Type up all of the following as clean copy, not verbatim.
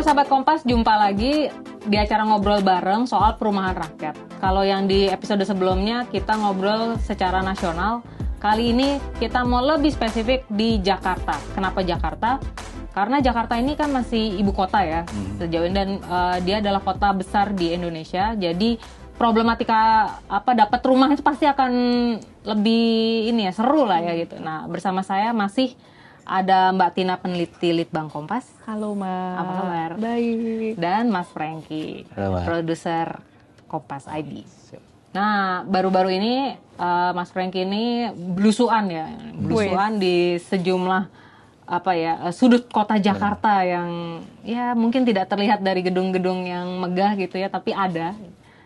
Sahabat Kompas, jumpa lagi di acara ngobrol bareng soal perumahan rakyat. Kalau yang di episode sebelumnya kita ngobrol secara nasional, kali ini kita mau lebih spesifik di Jakarta. Kenapa Jakarta? Karena Jakarta ini kan masih ibu kota ya, sejauh ini, dan dia adalah kota besar di Indonesia. Jadi problematika dapat rumah itu pasti akan lebih seru lah ya gitu. Nah, bersama saya masih ada Mbak Tina, peneliti Litbang Kompas. Halo Mbak. Apa kabar? Baik. Dan Mas Franky, produser Kompas ID. Nah, baru-baru ini Mas Franky ini belusuan di sejumlah sudut kota Jakarta yang ya mungkin tidak terlihat dari gedung-gedung yang megah gitu ya, tapi ada,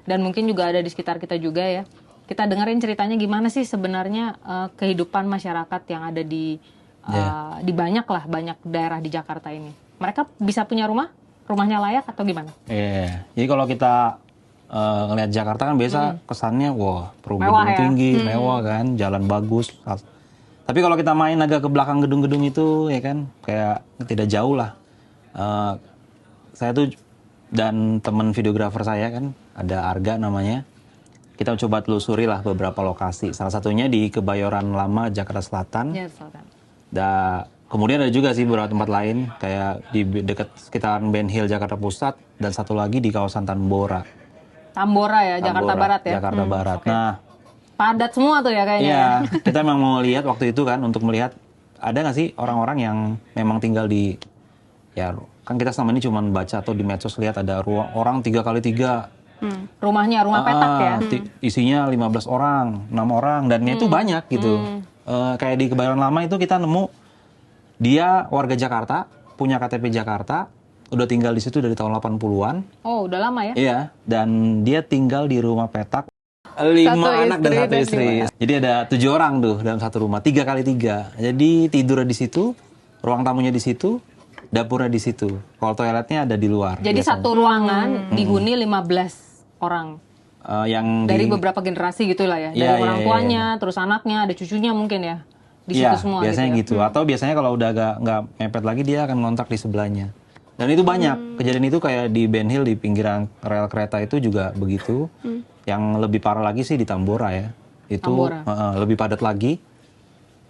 dan mungkin juga ada di sekitar kita juga ya. Kita dengerin ceritanya gimana sih sebenarnya kehidupan masyarakat yang ada di banyak daerah di Jakarta ini. Mereka bisa punya rumahnya layak atau gimana? Jadi kalau kita ngelihat Jakarta kan biasa kesannya gedung tinggi, mewah kan, jalan bagus. Tapi kalau kita main agak ke belakang gedung-gedung itu ya kan kayak tidak jauh lah. Saya tuh dan teman videografer saya kan ada Arga namanya. Kita coba telusuri lah beberapa lokasi. Salah satunya di Kebayoran Lama, Jakarta Selatan. Kemudian ada juga sih beberapa tempat lain kayak di dekat sekitaran Ben Hill, Jakarta Pusat, dan satu lagi di kawasan Tambora ya, Jakarta Barat ya. Jakarta Barat. Okay. Nah, padat semua tuh ya kayaknya. Iya, kita memang mau lihat waktu itu kan untuk melihat ada nggak sih orang-orang yang memang tinggal di kan kita selama ini cuma baca atau di medsos lihat ada orang 3x3. Rumah petak ya. Isinya 15 orang, 6 orang, dan itu banyak gitu. Kayak di Kebayoran Lama itu kita nemu dia warga Jakarta, punya KTP Jakarta, udah tinggal di situ dari tahun 80-an. Oh, udah lama ya? Iya, dan dia tinggal di rumah petak 5 anak dan 1 istri. Jadi ada 7 orang tuh dalam satu rumah, 3x3. Jadi tidurnya di situ, ruang tamunya di situ, dapurnya di situ. Kalau toiletnya ada di luar. Jadi biasanya satu ruangan dihuni 15 orang. Dari beberapa generasi gitulah ya. Dari orang tuanya, terus anaknya, ada cucunya mungkin ya. Di situ semua biasanya gitu. Atau biasanya kalau udah agak nggak mepet lagi dia akan ngontrak di sebelahnya. Dan itu banyak. Kejadian itu kayak di Ben Hill di pinggiran rel kereta itu juga begitu. Yang lebih parah lagi sih di Tambora ya. Itu lebih padat lagi.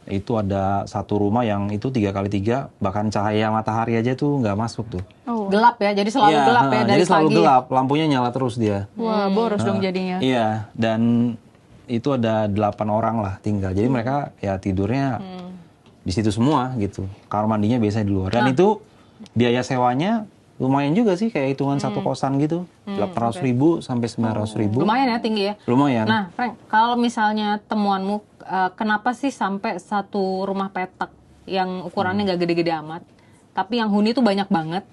Itu ada satu rumah yang itu 3x3, bahkan cahaya matahari aja tuh nggak masuk tuh. Gelap ya, jadi selalu gelap ya dari jadi selalu pagi. Gelap, lampunya nyala terus dia. Wah, boros dong jadinya. Iya, dan itu ada 8 orang lah tinggal. Jadi mereka ya tidurnya di situ semua gitu. Kamar mandinya biasanya di luar. Dan itu biaya sewanya lumayan juga sih, kayak hitungan satu kosan gitu. 800.000 sampai 900.000. Lumayan ya, tinggi ya. Lumayan. Nah, Frank, kalau misalnya temuanmu, kenapa sih sampai satu rumah petak yang ukurannya nggak gede-gede amat, tapi yang huni tuh banyak banget?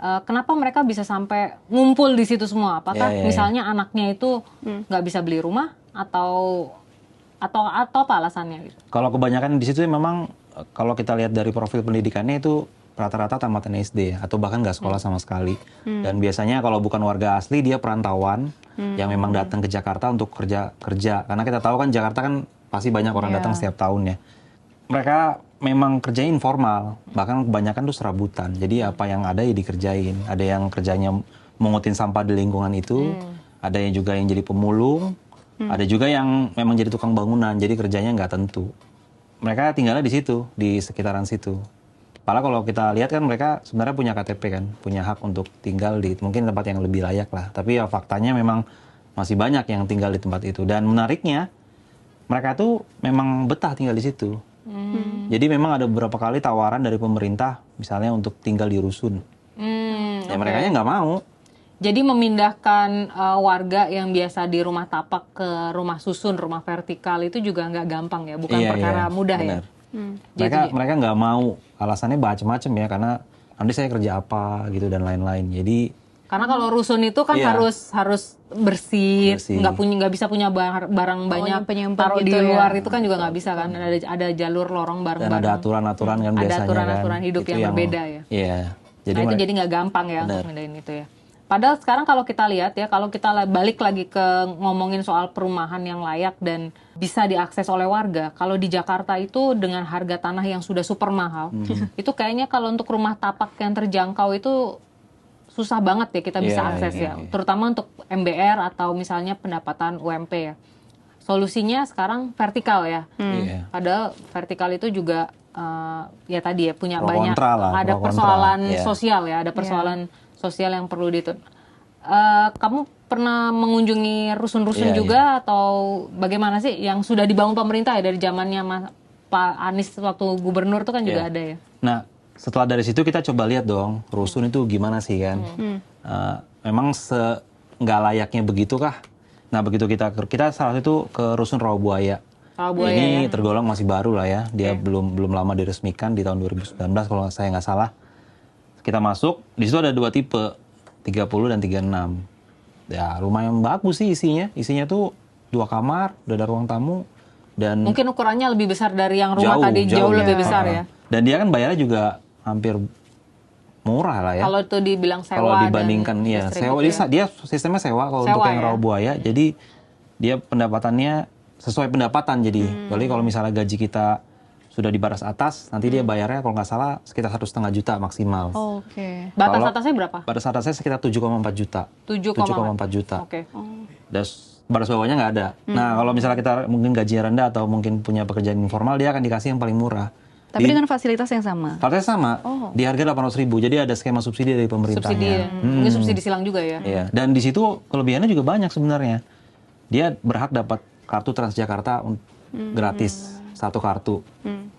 Kenapa mereka bisa sampai ngumpul di situ semua? Apakah misalnya anaknya itu nggak bisa beli rumah atau apa alasannya? Gitu? Kalau kebanyakan di situ memang kalau kita lihat dari profil pendidikannya itu rata-rata tamatan SD atau bahkan nggak sekolah sama sekali. Dan biasanya kalau bukan warga asli dia perantauan yang memang datang ke Jakarta untuk kerja. Karena kita tahu kan Jakarta kan pasti banyak orang datang setiap tahun ya. Mereka memang kerjanya informal, bahkan kebanyakan tuh serabutan. Jadi apa yang ada ya dikerjain. Ada yang kerjanya mengutin sampah di lingkungan itu, ada yang juga yang jadi pemulung, ada juga yang memang jadi tukang bangunan. Jadi kerjanya nggak tentu. Mereka tinggalnya di situ, di sekitaran situ. Padahal kalau kita lihat kan mereka sebenarnya punya KTP kan, punya hak untuk tinggal di mungkin tempat yang lebih layak lah. Tapi ya faktanya memang masih banyak yang tinggal di tempat itu. Dan menariknya, mereka tuh memang betah tinggal di situ. Jadi memang ada beberapa kali tawaran dari pemerintah, misalnya untuk tinggal di rusun. Mereka nggak mau. Jadi memindahkan warga yang biasa di rumah tapak ke rumah susun, rumah vertikal itu juga nggak gampang ya, bukan perkara mudah bener. Ya. Mereka nggak mau, alasannya macam-macam ya, karena nanti saya kerja apa gitu dan lain-lain. Jadi karena kalau rusun itu kan harus bersih, nggak bisa punya barang banyak taruh gitu di luar itu kan juga nggak bisa kan, ada jalur lorong bareng-bareng. Dan ada aturan-aturan kan biasanya. Ada aturan-aturan kan, hidup yang berbeda ya. Iya. Jadi itu jadi nggak gampang ya untuk mindahin itu ya. Padahal sekarang kalau kita lihat ya, kalau kita balik lagi ke ngomongin soal perumahan yang layak dan bisa diakses oleh warga, kalau di Jakarta itu dengan harga tanah yang sudah super mahal, itu kayaknya kalau untuk rumah tapak yang terjangkau itu susah banget ya kita bisa akses iya. terutama untuk MBR atau misalnya pendapatan UMP ya. Solusinya sekarang vertikal ya. Iya. Padahal vertikal itu juga ya tadi ya punya Pro banyak kontra lah, ada pro kontra. persoalan Iya. sosial ya, ada persoalan sosial yang perlu kamu pernah mengunjungi rusun-rusun Iya, juga atau bagaimana sih yang sudah dibangun pemerintah ya dari zamannya Pak Anies waktu gubernur tuh kan juga Iya. ada ya. Nah, setelah dari situ kita coba lihat dong, rusun itu gimana sih kan? Memang nggak layaknya begitu kah? Nah, begitu kita salah itu ke rusun Rawabuaya. Rawabuaya Ini ya. tergolong masih baru lah ya, dia belum lama diresmikan di tahun 2019 kalau saya nggak salah. Kita masuk, di situ ada 2 tipe, 30 dan 36. Ya, rumah yang bagus sih isinya. Isinya tuh 2 kamar, udah ada ruang tamu dan Mungkin ukurannya lebih besar dari yang rumah tadi, jauh lebih besar ya. Dan dia kan bayarnya juga hampir murah lah ya. Kalau itu dibilang sewa Kalau dibandingkan dan ya listrik sewa, gitu ya. dia sistemnya sewa kalau Sewa untuk yang ya? Rawabuaya. Jadi dia pendapatannya sesuai pendapatan jadi. Jadi kalau misalnya gaji kita sudah di batas atas, nanti dia bayarnya kalau nggak salah sekitar 1,5 juta maksimal. Oke. Batas Kalau- atasnya berapa? Batas atasnya sekitar 7,4 juta. 7,4 juta. Oke. Dan batas bawahnya nggak ada. Nah, kalau misalnya kita mungkin gajinya rendah atau mungkin punya pekerjaan informal, dia akan dikasih yang paling murah. Tapi dengan fasilitas yang sama. Fasilitas sama, di harga 800.000. Jadi ada skema subsidi dari pemerintahnya. Subsidi ya. Mungkin subsidi silang juga ya. Iya. Dan di situ kelebihannya juga banyak sebenarnya. Dia berhak dapat kartu Transjakarta gratis, 1 kartu.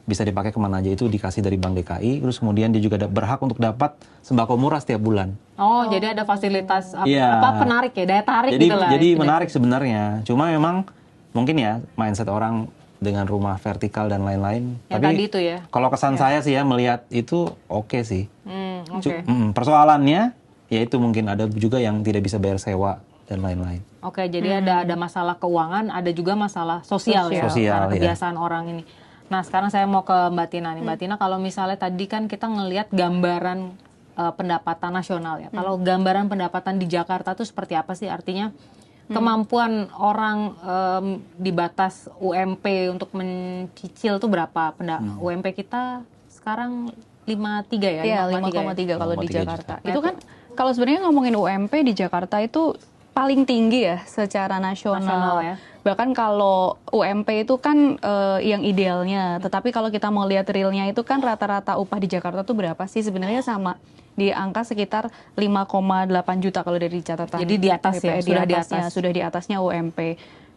Bisa dipakai kemana aja, itu dikasih dari Bank DKI. Terus kemudian dia juga berhak untuk dapat sembako murah setiap bulan. Oh, jadi ada fasilitas Iya. penarik ya, daya tarik Jadi gitu lah. jadi menarik sebenarnya. Cuma memang mungkin ya mindset orang dengan rumah vertikal dan lain-lain. Yang tadi itu ya. Kalau kesan saya sih ya melihat itu oke sih. Oke. Persoalannya ya itu mungkin ada juga yang tidak bisa bayar sewa dan lain-lain. Oke, jadi ada masalah keuangan, ada juga masalah sosial ya, Sosial, karena ya. kebiasaan orang ini. Nah, sekarang saya mau ke Mbak Tina nih. Mbak Tina, kalau misalnya tadi kan kita ngelihat gambaran pendapatan nasional ya. Kalau gambaran pendapatan di Jakarta itu seperti apa sih? Artinya kemampuan orang di batas UMP untuk mencicil tuh berapa? UMP kita sekarang 5,3 ya? Iya, 5,3 5,3 kalau di 5,3 Jakarta. juta. Itu kan kalau sebenarnya ngomongin UMP di Jakarta itu paling tinggi ya secara Nasional nasional. ya. Bahkan kalau UMP itu kan yang idealnya, tetapi kalau kita mau lihat realnya itu kan rata-rata upah di Jakarta tuh berapa sih? Sebenarnya sama di angka sekitar 5,8 juta kalau dari catatan. Jadi di atas ya, BPS, sudah di atasnya, atas. sudah di atasnya UMP.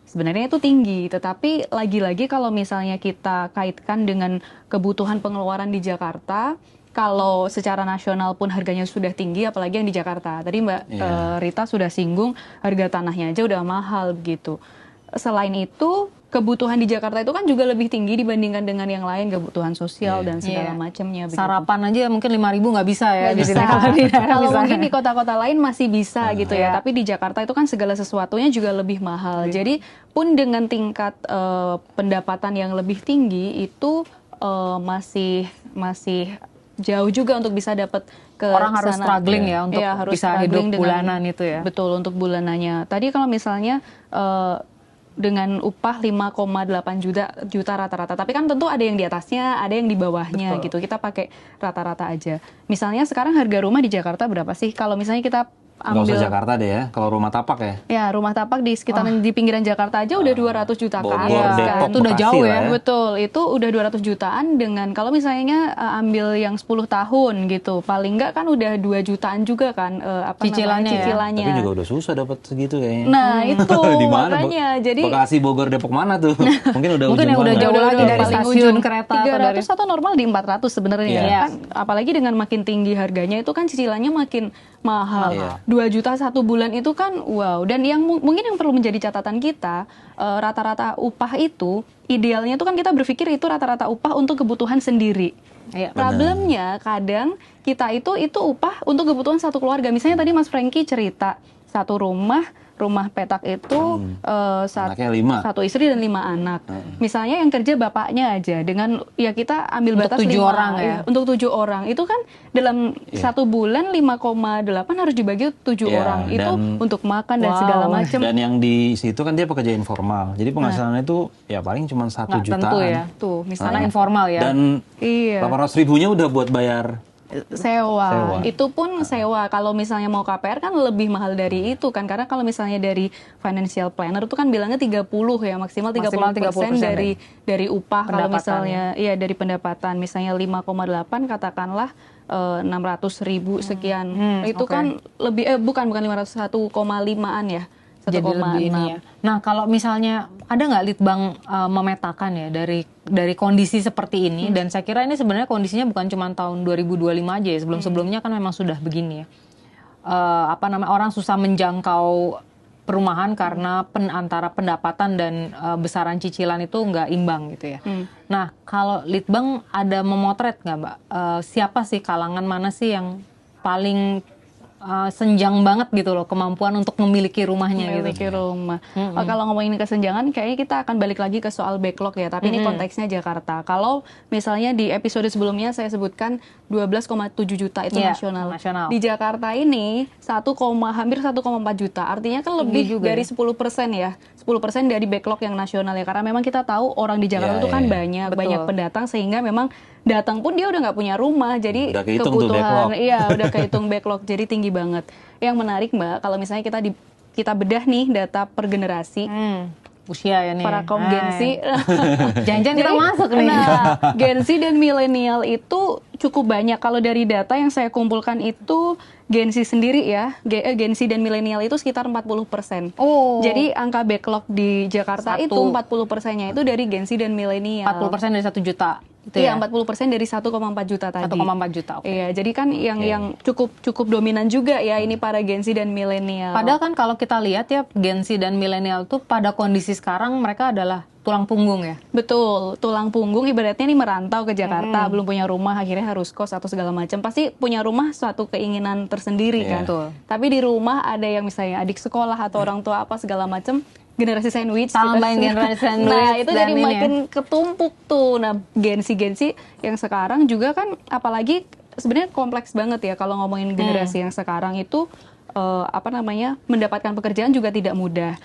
Sebenarnya itu tinggi, tetapi lagi-lagi kalau misalnya kita kaitkan dengan kebutuhan pengeluaran di Jakarta, kalau secara nasional pun harganya sudah tinggi, apalagi yang di Jakarta. Tadi Mbak Rita sudah singgung, harga tanahnya aja udah mahal begitu. Selain itu, kebutuhan di Jakarta itu kan juga lebih tinggi dibandingkan dengan yang lain, kebutuhan sosial dan segala macamnya. begitu. Sarapan aja mungkin 5.000 nggak bisa ya. Nggak di sini. bisa. Kalau di daerah Kalau bisa. mungkin di kota-kota lain masih bisa gitu ya, Iya. tapi di Jakarta itu kan segala sesuatunya juga lebih mahal. Jadi pun dengan tingkat pendapatan yang lebih tinggi itu masih jauh juga untuk bisa dapat ke Orang harus sana. struggling ya untuk Iya, harus bisa hidup struggling dengan- bulanan itu ya. Betul, untuk bulanannya. Tadi kalau misalnya dengan upah 5,8 juta rata-rata. Tapi kan tentu ada yang di atasnya, ada yang di bawahnya gitu. Kita pakai rata-rata aja. Misalnya sekarang harga rumah di Jakarta berapa sih? Kalau misalnya kita Nggak ambil usah Jakarta deh ya, kalau rumah tapak ya. ya rumah tapak di sekitaran di pinggiran Jakarta aja udah 200 juta ke Bogor, atas Depok, kan. Itu udah Bekasi jauh lah ya. Betul, itu udah 200 jutaan dengan kalau misalnya ambil yang 10 tahun gitu. Paling enggak kan udah 2 jutaan juga kan Cicilannya ya. cicilannya. Tapi juga udah susah dapat segitu kayaknya. Nah, itu Di mana? makanya. Jadi Bekasi, Bogor, Depok mana tuh? Mungkin udah Mungkin ujung yang udah banget. jauh lagi dari paling stasiun ujung. kereta atau 300 dari atau normal di 400 sebenarnya. Iya. Kan, apalagi dengan makin tinggi harganya itu kan cicilannya makin mahal. Iya. 2 juta satu bulan itu kan wow. Dan yang mungkin yang perlu menjadi catatan kita, rata-rata upah itu idealnya itu kan kita berpikir itu rata-rata upah untuk kebutuhan sendiri. Iya. Problemnya kadang kita itu upah untuk kebutuhan satu keluarga. Misalnya tadi Mas Franky cerita satu rumah petak itu Anaknya 5. satu istri dan 5 anak. Misalnya yang kerja bapaknya aja dengan ya kita ambil Untuk batas 7 5, orang ya? Untuk 7 orang itu kan dalam satu bulan 5,8 harus dibagi 7 Iya, orang itu dan- untuk makan dan Wow. segala macam. Dan yang di situ kan dia pekerja informal. Jadi penghasilannya itu ya paling cuma 1 Nggak jutaan. tentu ya. Tuh Karena misalnya informal ya. Dan iya. 800 ribunya udah buat bayar Sewa. Itu pun sewa. Kalau misalnya mau KPR kan lebih mahal dari itu kan. Karena kalau misalnya dari financial planner itu kan bilangnya 30 ya, maksimal 30% dari upah. Kalau misalnya dari pendapatan misalnya 5,8 katakanlah 600.000 sekian. Itu kan lebih bukan 500, 1,5-an ya. Jadi lebih ini ya. Nah, kalau misalnya ada nggak Litbang memetakan ya dari kondisi seperti ini, dan saya kira ini sebenarnya kondisinya bukan cuma tahun 2025 aja ya, sebelum-sebelumnya kan memang sudah begini ya. Orang susah menjangkau perumahan karena antara pendapatan dan besaran cicilan itu nggak imbang gitu ya. Nah, kalau Litbang ada memotret nggak, Mbak? Siapa sih, kalangan mana sih yang paling senjang banget gitu loh kemampuan untuk memiliki rumahnya memiliki rumah. Kalau ngomongin kesenjangan kayaknya kita akan balik lagi ke soal backlog ya, tapi ini konteksnya Jakarta. Kalau misalnya di episode sebelumnya saya sebutkan 12,7 juta itu nasional. Di Jakarta ini hampir 1,4 juta. Artinya kan lebih dari 10% ya. 10% dari backlog yang nasional ya, karena memang kita tahu orang di Jakarta itu kan banyak pendatang, sehingga memang datang pun dia udah nggak punya rumah, jadi kebutuhan udah kehitung backlog, jadi tinggi banget. Yang menarik Mbak, kalau misalnya kita bedah nih data per generasi, usia ya nih, para kaum Gen Z, jangan-jangan kita masuk nih. Gen Z dan milenial itu cukup banyak. Kalau dari data yang saya kumpulkan itu Gen Z sendiri ya, Gen Z dan milenial itu sekitar 40%. Jadi angka backlog di Jakarta itu 40%-nya itu dari Gen Z dan milenial. 40% dari 1 juta. Iya, 40% dari 1,4 juta tadi. 1,4 juta, oke. Iya, jadi kan yang cukup dominan juga ya ini para Gen Z dan milenial. Padahal kan kalau kita lihat ya, Gen Z dan milenial tuh pada kondisi sekarang mereka adalah tulang punggung ya. Betul, tulang punggung, ibaratnya nih merantau ke Jakarta, belum punya rumah, akhirnya harus kos atau segala macam. Pasti punya rumah suatu keinginan tersendiri kan. Betul. Tapi di rumah ada yang misalnya adik sekolah atau orang tua apa segala macam, generasi sandwich. Tambahin generasi sandwich. Nah, itu jadi makin ketumpuk tuh. Nah, Gen Z yang sekarang juga kan apalagi sebenarnya kompleks banget ya kalau ngomongin generasi yang sekarang itu mendapatkan pekerjaan juga tidak mudah.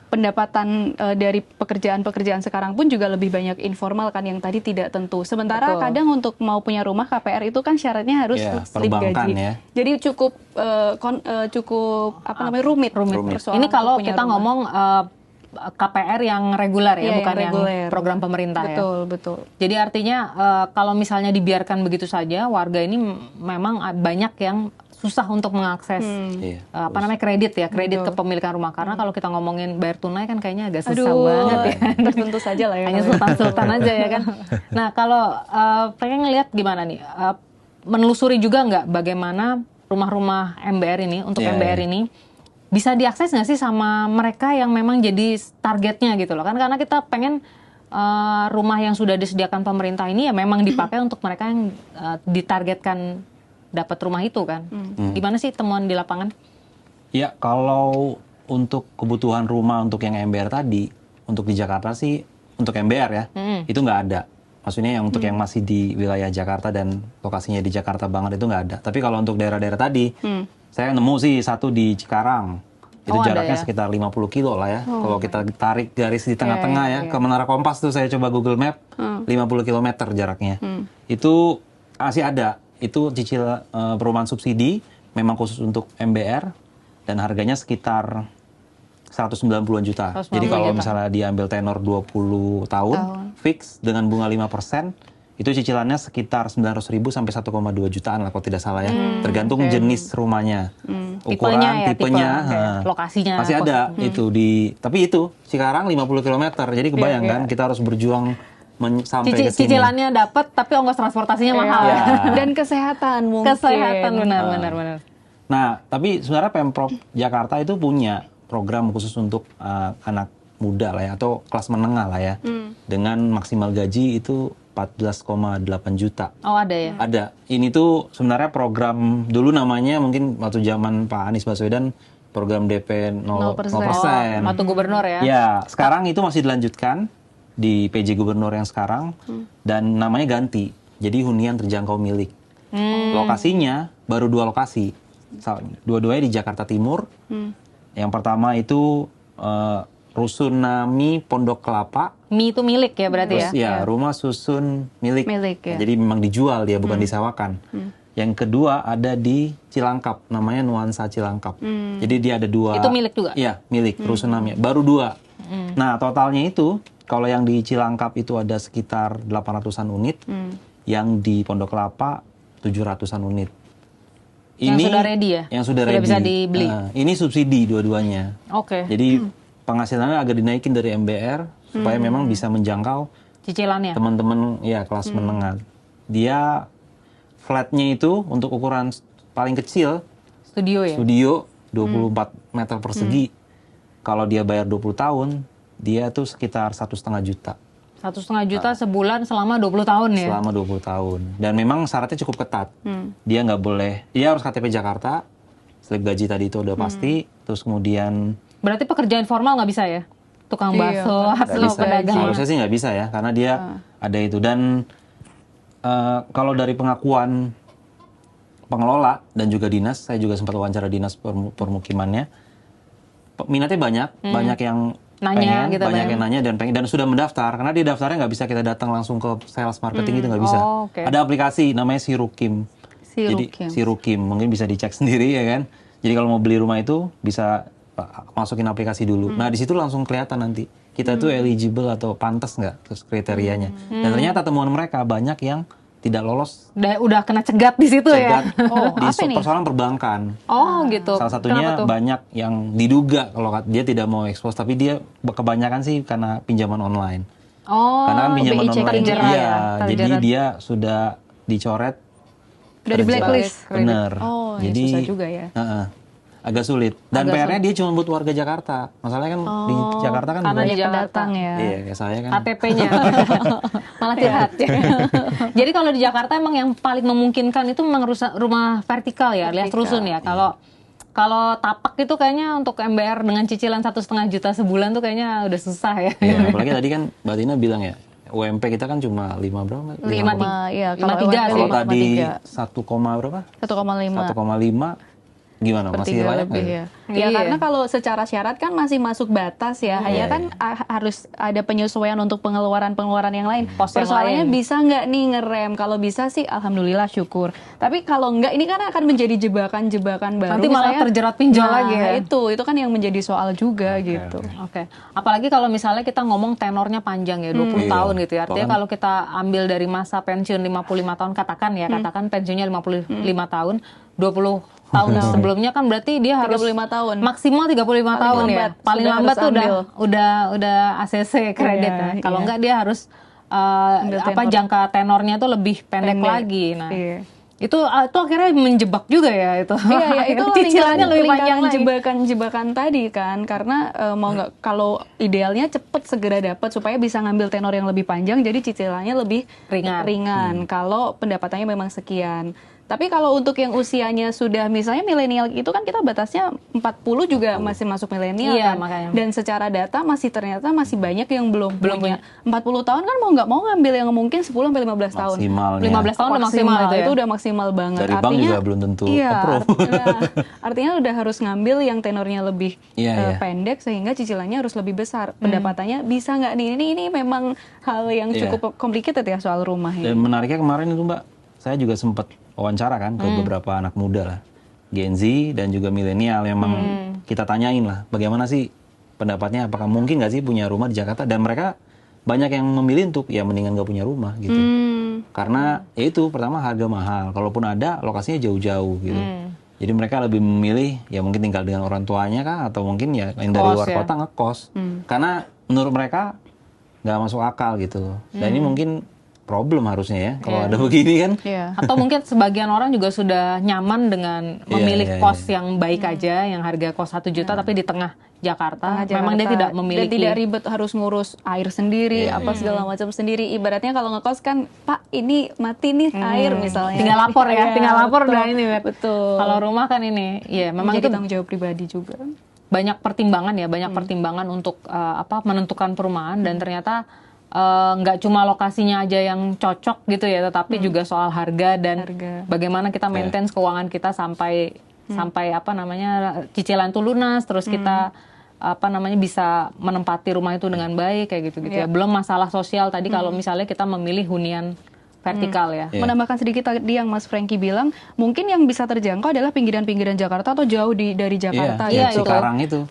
Pendapatan dari pekerjaan sekarang pun juga lebih banyak informal kan, yang tadi tidak tentu. Sementara kadang untuk mau punya rumah KPR itu kan syaratnya harus slip gaji. Ya. Jadi cukup rumit. Ini kalau kita ngomong KPR yang reguler ya, bukan yang program pemerintah. Betul. Jadi artinya kalau misalnya dibiarkan begitu saja, warga ini memang banyak yang susah untuk mengakses kredit kepemilikan rumah, karena kalau kita ngomongin bayar tunai kan kayaknya agak susah banget ya. Tertentu saja lah ya. Hanya sultan aja ya kan. Nah, kalau pengen ngelihat gimana nih, menelusuri juga nggak bagaimana rumah-rumah MBR ini untuk MBR ini bisa diakses nggak sih sama mereka yang memang jadi targetnya gitu loh kan, karena kita pengen rumah yang sudah disediakan pemerintah ini ya memang dipakai untuk mereka yang ditargetkan dapat rumah itu kan. Gimana sih temuan di lapangan? Ya, kalau untuk kebutuhan rumah untuk yang MBR tadi, untuk di Jakarta sih, untuk MBR ya, itu nggak ada. Maksudnya yang untuk yang masih di wilayah Jakarta dan lokasinya di Jakarta banget itu nggak ada. Tapi kalau untuk daerah-daerah tadi, saya nemu sih satu di Cikarang. Itu jaraknya sekitar 50 kilo lah ya. Kalau kita tarik garis di tengah-tengah ya, ke Menara Kompas tuh saya coba Google Map, 50 km jaraknya. Itu masih ada. Itu cicil perumahan subsidi, memang khusus untuk MBR, dan harganya sekitar 190-an juta. Jadi kalau misalnya diambil tenor 20 tahun, fix dengan bunga 5%, itu cicilannya sekitar 900.000 sampai 1,2 jutaan lah kalau tidak salah ya. Tergantung jenis rumahnya, ukuran, tipenya, lokasinya. Masih ada itu tapi itu Cikarang 50 km, jadi kebayang kan kita harus berjuang sampai ke sini. Cicilannya dapat tapi ongkos transportasinya mahal. Dan kesehatan mungkin. Kesehatan benar. Nah, tapi sebenarnya Pemprov Jakarta itu punya program khusus untuk anak muda lah ya, atau kelas menengah lah ya. Dengan maksimal gaji itu 14,8 juta. Oh, ada ya? Ada. Ini tuh sebenarnya program dulu namanya mungkin waktu zaman Pak Anies Baswedan program DP 0%. Waktu gubernur ya? Ya, sekarang itu masih dilanjutkan di PJ Gubernur yang sekarang, dan namanya ganti jadi hunian terjangkau milik. Lokasinya baru 2 lokasi, dua-duanya di Jakarta Timur. Yang pertama itu Rusun Nami Pondok Kelapa. Mi itu milik ya berarti. Terus, rumah susun milik ya. Jadi memang dijual dia, bukan disewakan. Yang kedua ada di Cilangkap, namanya Nuansa Cilangkap. Jadi dia ada 2. Itu milik juga? Iya, milik rusunami. Baru 2. Nah, totalnya itu kalau yang di Cilangkap itu ada sekitar 800-an unit, yang di Pondok Kelapa 700-an unit. Yang sudah ready ya? Yang sudah ready. Bisa dibeli. Ini subsidi dua-duanya. Oke. Jadi penghasilannya agak dinaikin dari MBR supaya memang bisa menjangkau Cicilannya. teman-teman ya kelas menengah. Dia flatnya itu untuk ukuran paling kecil Studio ya? studio 24 meter persegi. Kalau dia bayar 20 tahun, dia tuh sekitar 1,5 juta. 1,5 juta sebulan selama 20 tahun ya? Selama 20 tahun. Dan memang syaratnya cukup ketat. Dia nggak boleh, dia harus KTP Jakarta, slip gaji tadi itu udah pasti, terus kemudian... Berarti pekerjaan formal nggak bisa ya? Tukang bakso Nggak atau bisa. pedagang? Harusnya sih nggak bisa ya, karena dia ada itu. Dan kalau dari pengakuan pengelola dan juga dinas, saya juga sempat wawancara dinas permukimannya, minatnya banyak yang Nanya pengen, gitu, banyak Bang. yang nanya dan pengen, dan sudah mendaftar. Karena dia daftarnya nggak bisa kita datang langsung ke sales marketing gitu, nggak bisa. oke. Ada aplikasi namanya Sirukim. Jadi Sirukim, mungkin bisa dicek sendiri ya kan. Jadi kalau mau beli rumah itu bisa masukin aplikasi dulu. Nah di situ langsung kelihatan nanti kita tuh eligible atau pantas nggak, terus kriterianya. Dan ternyata temuan mereka banyak yang tidak lolos. Udah kena cegat di situ ya? Di persoalan perbankan. Oh gitu. Salah satunya Kenapa tuh? banyak yang diduga kalau dia tidak mau ekspos, tapi dia kebanyakan sih karena pinjaman online. Oh, Karena kan pinjaman BI online, terjerat iya, ya? jadi Terjerat. dia sudah dicoret. Udah di blacklist. Bener. Oh, ya jadi susah juga ya. agak sulit. Dan PR-nya dia cuma buat warga Jakarta. Masalahnya kan di Jakarta kan karena banyak di Jakarta. Pendatang ya. Iya, kayak saya kan. KTP-nya malah curhat. Jadi kalau di Jakarta emang yang paling memungkinkan itu memang rumah vertikal ya, alias rusun ya. Kalau tapak itu kayaknya untuk MBR dengan cicilan 1,5 juta sebulan tuh kayaknya udah susah ya. Iya, apalagi tadi kan Mbak Tina bilang ya, UMP kita kan cuma 5 berapa? 5,3. Iya, 5,3 Kalau sih. tadi 1, berapa? 1,5 1,5 gimana? Masih layak lebih nggak? ya. Iya. Ya karena kalau secara syarat kan masih masuk batas ya. Hanya kan harus ada penyesuaian untuk pengeluaran-pengeluaran yang lain. Pos yang Persoalannya lain. bisa nggak nih ngerem? Kalau bisa sih alhamdulillah syukur. Tapi kalau nggak ini kan akan menjadi jebakan-jebakan baru. Nanti malah Misalnya, terjerat pinjol lagi ya. Itu kan yang menjadi soal juga gitu. Oke. Apalagi kalau misalnya kita ngomong tenornya panjang ya, 20 Iya. tahun gitu ya. Artinya Bahkan- kalau kita ambil dari masa pensiun 55 tahun, katakan pensiunnya 55 tahun, 20 tahun sebelumnya kan berarti dia harus 35 tahun. maksimal 35 Paling tahun ya. lambat, Paling sudah lambat harus tuh ambil. udah ACC kredit Iya, ya. Kalau iya. enggak dia harus Ambil tenor. jangka tenornya tuh lebih pendek lagi. Nah, Iya. itu akhirnya menjebak juga ya itu. Iya, itu cicilannya lebih panjang lagi. jebakan tadi kan, karena mau nggak kalau idealnya cepet segera dapat supaya bisa ngambil tenor yang lebih panjang, jadi cicilannya lebih Ringan. Kalau pendapatannya memang sekian. Tapi kalau untuk yang usianya sudah misalnya milenial itu kan kita batasnya 40 juga masih masuk milenial Iya, kan. makanya. Dan secara data ternyata masih banyak yang belum punya. 40 tahun kan mau nggak mau ngambil yang mungkin 10 sampai 15 tahun. Maksimalnya. 15 tahun udah maksimal itu ya. Itu udah maksimal banget. Dari bank juga belum tentu approve. Artinya udah harus ngambil yang tenornya lebih Iya. pendek sehingga cicilannya harus lebih besar. Pendapatannya bisa nggak nih? Ini memang hal yang Iya. cukup complicated ya soal rumah ini. Dan menariknya kemarin itu Mbak, saya juga sempat wawancara kan ke beberapa anak muda lah, Gen Z dan juga milenial. Memang kita tanyain lah, bagaimana sih pendapatnya, apakah mungkin nggak sih punya rumah di Jakarta? Dan mereka banyak yang memilih untuk ya mendingan nggak punya rumah gitu. Karena ya itu pertama harga mahal, kalaupun ada lokasinya jauh-jauh gitu. Jadi mereka lebih memilih ya mungkin tinggal dengan orang tuanya kah, atau mungkin ya yang dari Kos luar ya. kota ngekos. Karena menurut mereka nggak masuk akal gitu. Dan ini mungkin problem harusnya ya kalau ada begini kan. Iya. Atau mungkin sebagian orang juga sudah nyaman dengan memilih iya, kos yang baik aja, yang harga kos 1 juta tapi di tengah Jakarta. Memang dia tidak memiliki. Dan tidak ribet harus ngurus air sendiri, apa segala macam sendiri. Ibaratnya kalau ngekos kan, Pak ini mati nih air misalnya. Tinggal lapor ya, Iya, tinggal lapor betul. udah ini. Bet. Betul. Kalau rumah kan ini, ya memang Menjadi itu tanggung jawab pribadi juga. banyak pertimbangan ya, banyak pertimbangan untuk menentukan perumahan dan ternyata nggak cuma lokasinya aja yang cocok gitu ya, tetapi juga soal harga dan bagaimana kita maintain keuangan kita sampai cicilan itu lunas, terus kita bisa menempati rumah itu dengan baik kayak gitu ya. Belum masalah sosial tadi kalau misalnya kita memilih hunian vertikal ya. Menambahkan sedikit tadi yang Mas Franky bilang, mungkin yang bisa terjangkau adalah pinggiran-pinggiran Jakarta atau jauh dari Jakarta Iya, gitu. Cikarang itu.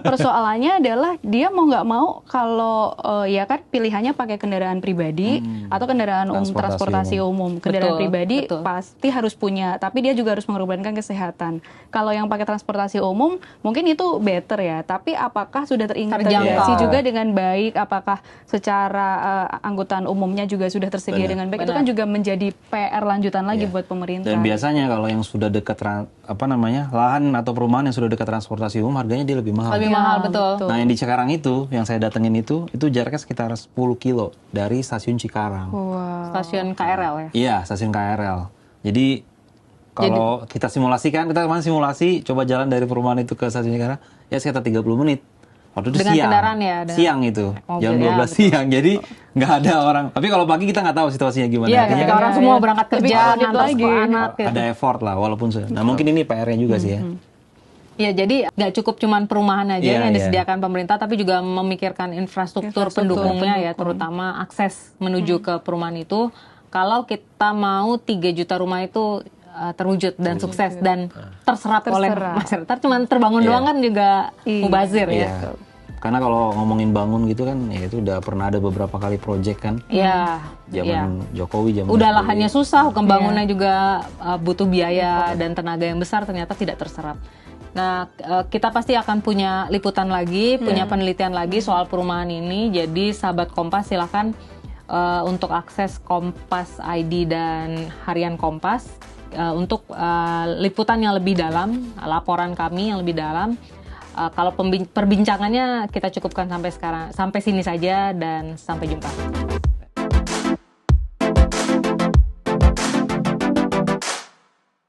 Persoalannya adalah dia mau nggak mau kalau ya kan pilihannya pakai kendaraan pribadi atau kendaraan transportasi umum. Kendaraan pribadi pasti harus punya, tapi dia juga harus mengorbankan kesehatan. Kalau yang pakai transportasi umum mungkin itu better ya, tapi apakah sudah terintegrasi juga dengan baik? Apakah secara angkutan umumnya juga sudah tersedia dengan baik? Itu kan juga menjadi PR lanjutan lagi buat pemerintah. Dan biasanya kalau yang sudah dekat lahan atau perumahan yang sudah dekat transportasi umum harganya dia lebih mahal. Lebih mahal, betul. Nah, yang di Cikarang itu yang saya datengin itu jaraknya sekitar 10 kilo dari stasiun Cikarang. Stasiun KRL ya. Iya, stasiun KRL. Jadi kalau kita simulasikan, kita kemarin simulasi coba jalan dari perumahan itu ke stasiun Cikarang ya sekitar 30 menit. Waktu itu dengan siang, kendaraan ya, siang itu, mobil, jam 12 siang, jadi nggak ada orang. Tapi kalau pagi kita nggak tahu situasinya gimana. Iya, ketika orang semua berangkat kerja, ngantar sekolah anak. Ada effort lah, walaupun. Nah mungkin ini PR-nya juga sih ya. Ya, jadi nggak cukup cuman perumahan aja yang disediakan pemerintah, tapi juga memikirkan infrastruktur pendukungnya ya, terutama akses menuju ke perumahan itu. Kalau kita mau 3 juta rumah itu terwujud dan sukses dan terserap oleh masyarakat, cuman terbangun doang kan juga mubazir ya. Karena kalau ngomongin bangun gitu kan, ya itu udah pernah ada beberapa kali project kan. Iya. Zaman Jokowi, zaman udah lahannya susah, bangunnya juga butuh biaya dan tenaga yang besar, ternyata tidak terserap. Nah, kita pasti akan punya liputan lagi, punya penelitian lagi soal perumahan ini. Jadi sahabat Kompas silakan untuk akses Kompas ID dan Harian Kompas untuk liputan yang lebih dalam, laporan kami yang lebih dalam. Kalau perbincangannya kita cukupkan sampai sini saja dan sampai jumpa.